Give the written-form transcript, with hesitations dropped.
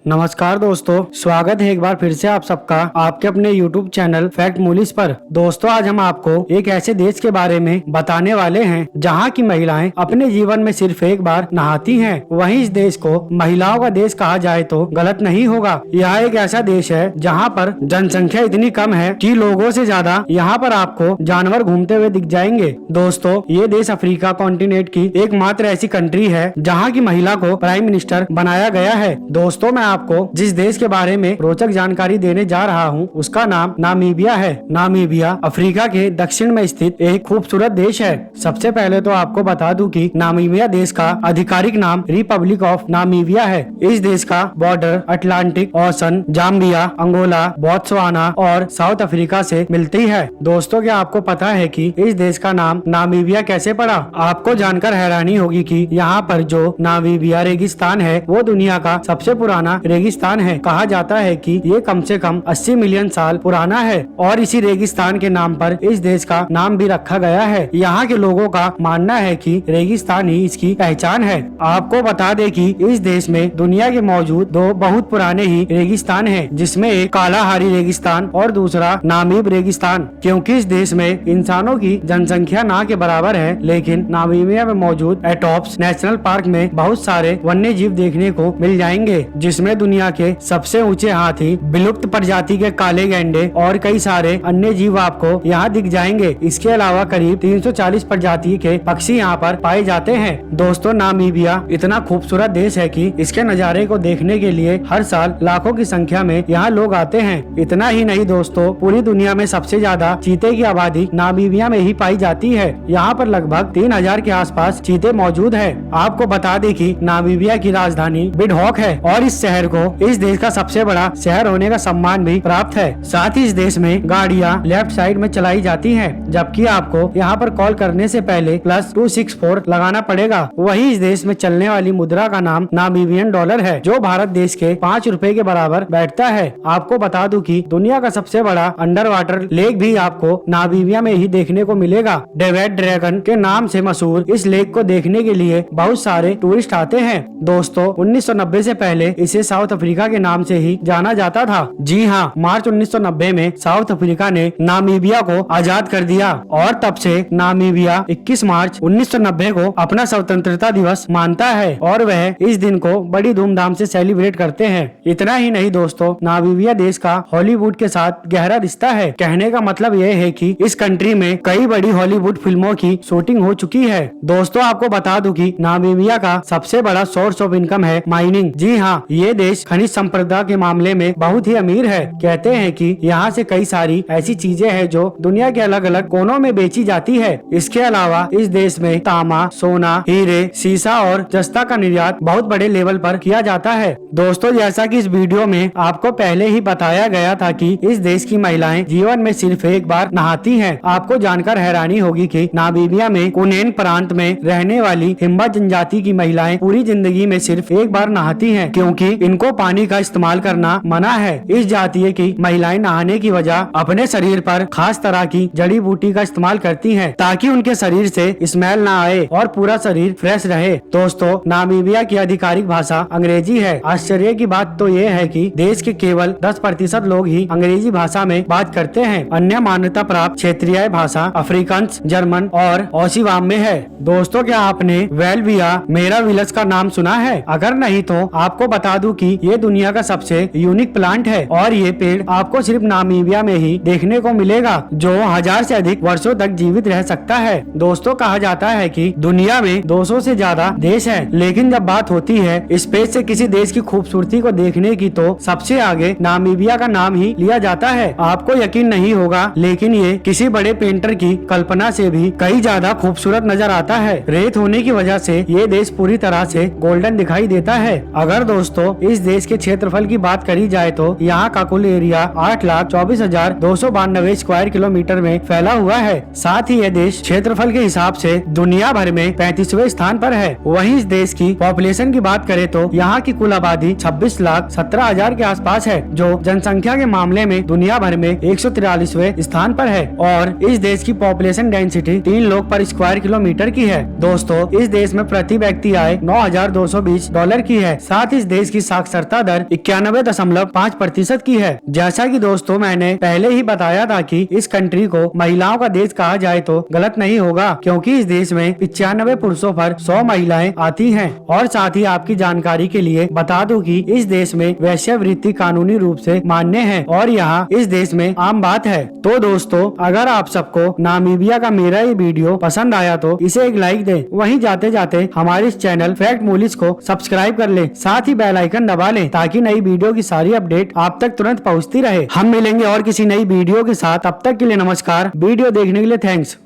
नमस्कार दोस्तों, स्वागत है एक बार फिर से आप सबका आपके अपने YouTube चैनल फैक्ट मूलीज पर। दोस्तों, आज हम आपको एक ऐसे देश के बारे में बताने वाले हैं जहां की महिलाएं अपने जीवन में सिर्फ एक बार नहाती हैं। वहीं इस देश को महिलाओं का देश कहा जाए तो गलत नहीं होगा। यह एक ऐसा देश है जहां पर जनसंख्या इतनी कम है कि लोगों से ज्यादा यहां पर आपको जानवर घूमते हुए दिख जाएंगे। दोस्तों, ये देश अफ्रीका कॉन्टिनेंट की एकमात्र ऐसी कंट्री है जहाँ की महिला को प्राइम मिनिस्टर बनाया गया है। दोस्तों, मैं आपको जिस देश के बारे में रोचक जानकारी देने जा रहा हूं, उसका नाम नामीबिया है। नामीबिया अफ्रीका के दक्षिण में स्थित एक खूबसूरत देश है। सबसे पहले तो आपको बता दूं कि नामीबिया देश का आधिकारिक नाम रिपब्लिक ऑफ नामीबिया है। इस देश का border Atlantic Ocean, Zambia, Angola, Botswana और साउथ अफ्रीका से मिलती है। दोस्तों, क्या आपको पता है कि इस देश का नाम नामीबिया कैसे पड़ा? आपको जानकर हैरानी होगी कि यहाँ पर जो नामीबिया रेगिस्तान है वो दुनिया का सबसे पुराना रेगिस्तान है। कहा जाता है कि ये कम से कम 80 मिलियन साल पुराना है और इसी रेगिस्तान के नाम पर इस देश का नाम भी रखा गया है। यहाँ के लोगों का मानना है कि रेगिस्तान ही इसकी पहचान है। आपको बता दें कि इस देश में दुनिया के मौजूद दो बहुत पुराने ही रेगिस्तान हैं, जिसमें एक कालाहारी रेगिस्तान और दूसरा नामीब रेगिस्तान। क्योंकि इस देश में इंसानों की जनसंख्या ना के बराबर है, लेकिन नामीबिया में मौजूद एटॉप्स नेशनल पार्क में बहुत सारे वन्य जीव देखने को मिल जाएंगे, जिसमें दुनिया के सबसे ऊंचे हाथी, विलुप्त प्रजाति के काले गैंडे और कई सारे अन्य जीव आपको यहाँ दिख जाएंगे। इसके अलावा करीब 340 प्रजाति के पक्षी यहाँ पर पाए जाते हैं। दोस्तों, नामीबिया इतना खूबसूरत देश है कि इसके नज़ारे को देखने के लिए हर साल लाखों की संख्या में यहाँ लोग आते हैं। इतना ही नहीं दोस्तों, पूरी दुनिया में सबसे ज्यादा चीते की आबादी नामीबिया में ही पाई जाती है। यहाँ पर लगभग 3000 के आसपास चीते मौजूद है। आपको बता दें कि नामीबिया की राजधानी विंडहोक है और इस शहर को इस देश का सबसे बड़ा शहर होने का सम्मान भी प्राप्त है। साथ ही इस देश में गाड़ियां लेफ्ट साइड में चलाई जाती हैं, जबकि आपको यहाँ पर कॉल करने से पहले +264 लगाना पड़ेगा। वहीं इस देश में चलने वाली मुद्रा का नाम नामीबियन डॉलर है, जो भारत देश के 5 रुपए के बराबर बैठता है। आपको बता दूं कि दुनिया का सबसे बड़ा अंडर वाटर लेक भी आपको नामीबिया में ही देखने को मिलेगा। डेविड ड्रैगन के नाम से मशहूर इस लेक को देखने के लिए बहुत सारे टूरिस्ट आते हैं। दोस्तों, 1990 से पहले इसे साउथ अफ्रीका के नाम से ही जाना जाता था। जी हाँ, मार्च 1990 में साउथ अफ्रीका ने नामीबिया को आजाद कर दिया और तब से नामीबिया 21 मार्च 1990 को अपना स्वतंत्रता दिवस मानता है और वह इस दिन को बड़ी धूमधाम से सेलिब्रेट करते हैं। इतना ही नहीं दोस्तों, नामीबिया देश का हॉलीवुड के साथ गहरा रिश्ता है। कहने का मतलब यह है कि इस कंट्री में कई बड़ी हॉलीवुड फिल्मों की शूटिंग हो चुकी है। दोस्तों, आपको बता दूं कि नामीबिया का सबसे बड़ा सोर्स ऑफ इनकम है माइनिंग। जी हाँ, ये देश खनिज संपदा के मामले में बहुत ही अमीर है। कहते हैं कि यहाँ से कई सारी ऐसी चीजें हैं जो दुनिया के अलग अलग कोनों में बेची जाती है। इसके अलावा इस देश में तांबा, सोना, हीरे, शीशा और जस्ता का निर्यात बहुत बड़े लेवल पर किया जाता है। दोस्तों, जैसा कि इस वीडियो में आपको पहले ही बताया गया था कि इस देश की महिलाएं जीवन में सिर्फ एक बार नहाती हैं। आपको जानकर हैरानी होगी कि नामीबिया में कुनेन प्रांत में रहने वाली हिम्बा जनजाति की महिलाएं पूरी जिंदगी में सिर्फ एक बार नहाती हैं, क्योंकि इनको पानी का इस्तेमाल करना मना है। इस जातीय की महिलाएं नहाने की वजह अपने शरीर पर खास तरह की जड़ी बूटी का इस्तेमाल करती हैं, ताकि उनके शरीर से स्मेल ना आए और पूरा शरीर फ्रेश रहे। दोस्तों, नामीबिया की आधिकारिक भाषा अंग्रेजी है। आश्चर्य की बात तो ये है कि देश के केवल 10% लोग ही अंग्रेजी भाषा में बात करते हैं। अन्य मान्यता प्राप्त क्षेत्रीय भाषा अफ्रीकांस, जर्मन और ओसिवाम में है। दोस्तों, क्या आपने वेल्विया मेरा विलस का नाम सुना है? अगर नहीं तो आपको बता दूं कि ये दुनिया का सबसे यूनिक प्लांट है और ये पेड़ आपको सिर्फ नामीबिया में ही देखने को मिलेगा, जो 1000 से अधिक वर्षों तक जीवित रह सकता है। दोस्तों, कहा जाता है कि दुनिया में 200 से ज्यादा देश हैं, लेकिन जब बात होती है स्पेस से किसी देश की खूबसूरती को देखने की तो सबसे आगे नामीबिया का नाम ही लिया जाता है। आपको यकीन नहीं होगा, लेकिन ये किसी बड़े पेंटर की कल्पना से भी कई ज्यादा खूबसूरत नजर आता है। रेत होने की वजह से ये देश पूरी तरह से गोल्डन दिखाई देता है। अगर दोस्तों इस देश के क्षेत्रफल की बात करी जाए तो यहाँ का कुल एरिया 8,24,292 स्क्वायर किलोमीटर में फैला हुआ है। साथ ही यह देश क्षेत्रफल के हिसाब से दुनिया भर में 35वें स्थान पर है। वहीं इस देश की पॉपुलेशन की बात करें तो यहाँ की कुल आबादी 26,17,000 के आसपास है, जो जनसंख्या के मामले में दुनिया भर में 143वें स्थान पर है और इस देश की पॉपुलेशन डेंसिटी 3 लोग पर स्क्वायर किलोमीटर की है। दोस्तों, इस देश में प्रति व्यक्ति आय $9,220 की है। साथ ही इस देश की साक्षरता दर 91.5% की है। जैसा कि दोस्तों मैंने पहले ही बताया था कि इस कंट्री को महिलाओं का देश कहा जाए तो गलत नहीं होगा, क्योंकि इस देश में 95 पुरुषों पर 100 महिलाएं आती हैं। और साथ ही आपकी जानकारी के लिए बता दूं कि इस देश में वेश्यावृत्ति कानूनी रूप से मान्य है और यहाँ इस देश में आम बात है। तो दोस्तों, अगर आप सबको नामीबिया का मेरा ये वीडियो पसंद आया तो इसे एक लाइक दें। वहीं जाते जाते हमारे इस चैनल फैक्ट मूलीज को सब्सक्राइब कर लें, साथ ही बेल आइकन दबा लें ताकि नई वीडियो की सारी अपडेट आप तक तुरंत पहुंचती रहे। हम मिलेंगे और किसी नई वीडियो के साथ, तब तक के लिए नमस्कार। वीडियो देखने के लिए थैंक्स।